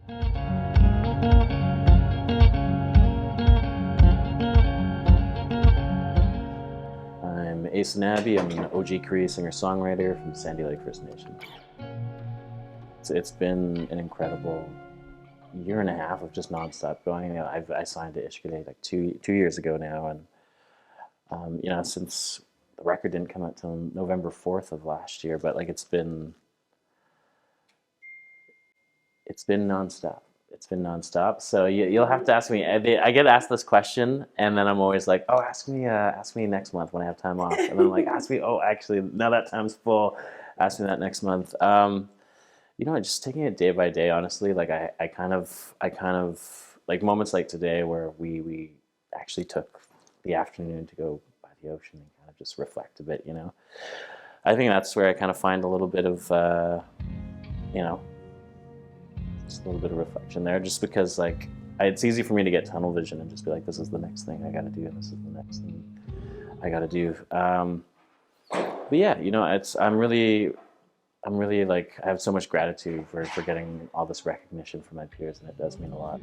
I'm Aysanabee. I'm an Oji-Cree singer-songwriter from Sandy Lake First Nation. It's been an incredible year and a half of just nonstop going. I signed to Ishkade like two years ago now, and since the record didn't come out till November 4th of last year, but like it's been nonstop. It's been nonstop. So you'll have to ask me. I get asked this question, and then I'm always like, "Oh, ask me next month when I have time off." And then I'm like, "Ask me." Oh, actually, now that time's full. Ask me that next month. Just taking it day by day. Honestly, like I kind of like moments like today where we actually took the afternoon to go by the ocean and kind of just reflect a bit. I think that's where I kind of find a little bit of just a little bit of reflection there, just because like it's easy for me to get tunnel vision and just be like, this is the next thing I got to do, and this is the next thing I got to do. But yeah, I'm really like, I have so much gratitude for getting all this recognition from my peers, and it does mean a lot.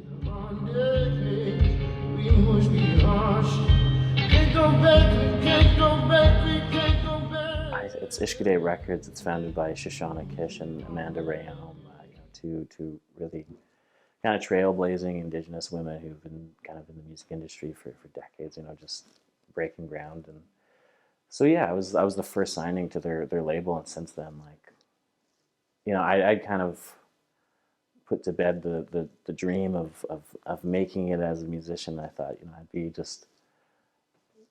It's Ishkade Records. It's founded by Shoshana Kish and Amanda Rayom, two really kind of trailblazing Indigenous women who've been kind of in the music industry for decades, just breaking ground. And so yeah, I was the first signing to their label, and since then, like, I kind of put to bed the dream of making it as a musician. I thought, I'd be just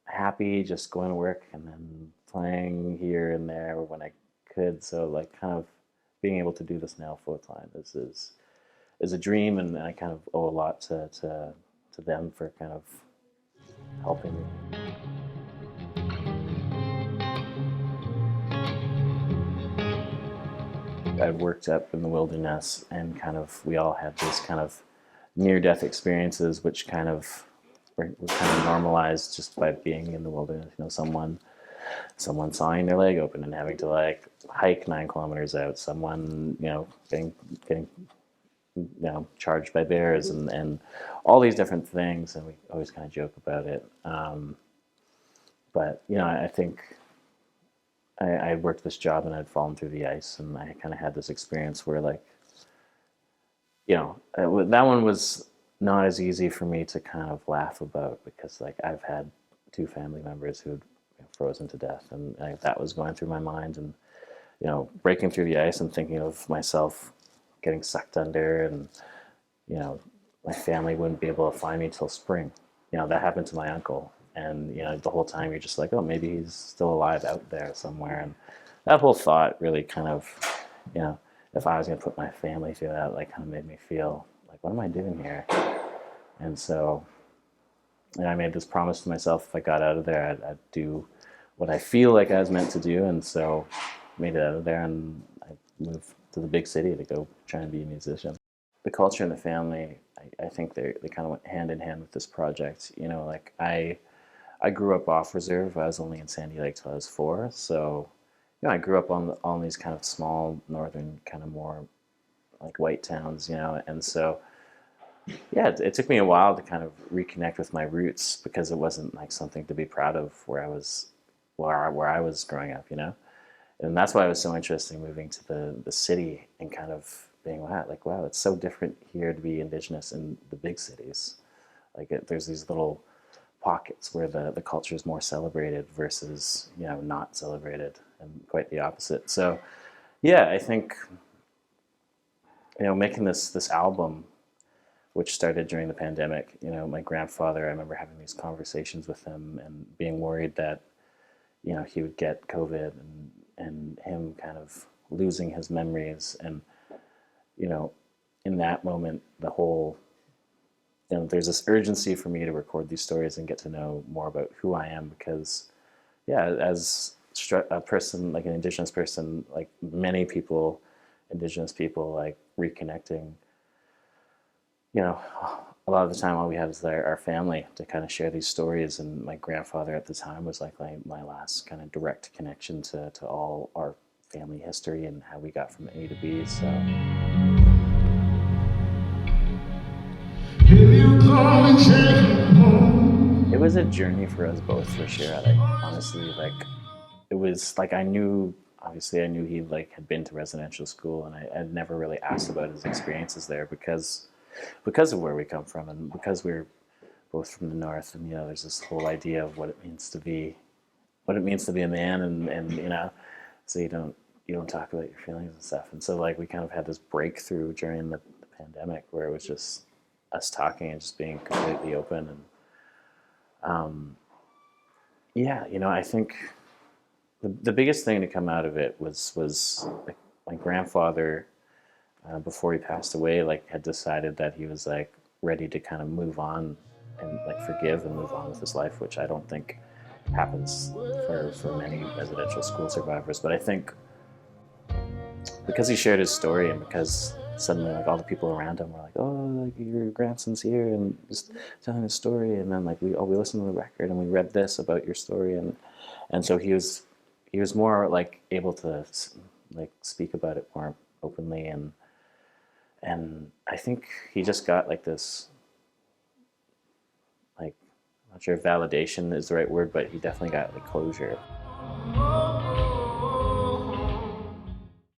happy just going to work and then playing here and there when I could. So like kind of being able to do this now full time is a dream, and I kind of owe a lot to them for kind of helping me. I've worked up in the wilderness, and kind of we all had these kind of near-death experiences, which kind of were kind of normalized just by being in the wilderness. Someone sawing their leg open and having to like hike 9 kilometers out. Someone getting charged by bears, and all these different things, and we always kind of joke about it. But I think I worked this job and I'd fallen through the ice, and I kind of had this experience where like, that one was not as easy for me to kind of laugh about, because like I've had 2 family members who had frozen to death, and that was going through my mind, and breaking through the ice and thinking of myself getting sucked under, and my family wouldn't be able to find me till spring. That happened to my uncle, and the whole time you're just like, oh, maybe he's still alive out there somewhere. And that whole thought really kind of, if I was going to put my family through that, like kind of made me feel like, what am I doing here? And so I made this promise to myself, if I got out of there, I'd do what I feel like I was meant to do. And so made it out of there, and I moved to the big city to go try and be a musician. The culture and the family, I think they kind of went hand in hand with this project. Like I grew up off reserve. I was only in Sandy Lake till I was 4. So, I grew up on these kind of small northern, kind of more like white towns, and so, yeah, it took me a while to kind of reconnect with my roots, because it wasn't like something to be proud of where I was growing up, and that's why it was so interesting moving to the city and kind of being wow, it's so different here to be Indigenous in the big cities. Like there's these little pockets where the culture is more celebrated versus not celebrated, and quite the opposite. So yeah, I think making this album, which started during the pandemic, my grandfather, I remember having these conversations with him and being worried that he would get COVID, and him kind of losing his memories, and in that moment, the whole there's this urgency for me to record these stories and get to know more about who I am, because yeah, as a person, like an Indigenous person, like many people, Indigenous people, like reconnecting, a lot of the time all we have is our family to kind of share these stories, and my grandfather at the time was like my last kind of direct connection to all our family history and how we got from A to B. So It was a journey for us both, for sure. Like, honestly, like, it was like obviously I knew he like had been to residential school, and I had never really asked about his experiences there because of where we come from, and because we're both from the north, and there's this whole idea of what it means to be a man, and so you don't talk about your feelings and stuff, and so like we kind of had this breakthrough during the pandemic where it was just us talking and just being completely open, and yeah, I think the biggest thing to come out of it was like my grandfather, before he passed away, like had decided that he was like ready to kind of move on and like forgive and move on with his life, which I don't think happens for many residential school survivors. But I think because he shared his story, and because suddenly like all the people around him were like, oh, like your grandson's here and just telling his story, and then like we listened to the record and we read this about your story, and so he was more like able to like speak about it more openly, and I think he just got like this, like, I'm not sure if validation is the right word, but he definitely got like closure.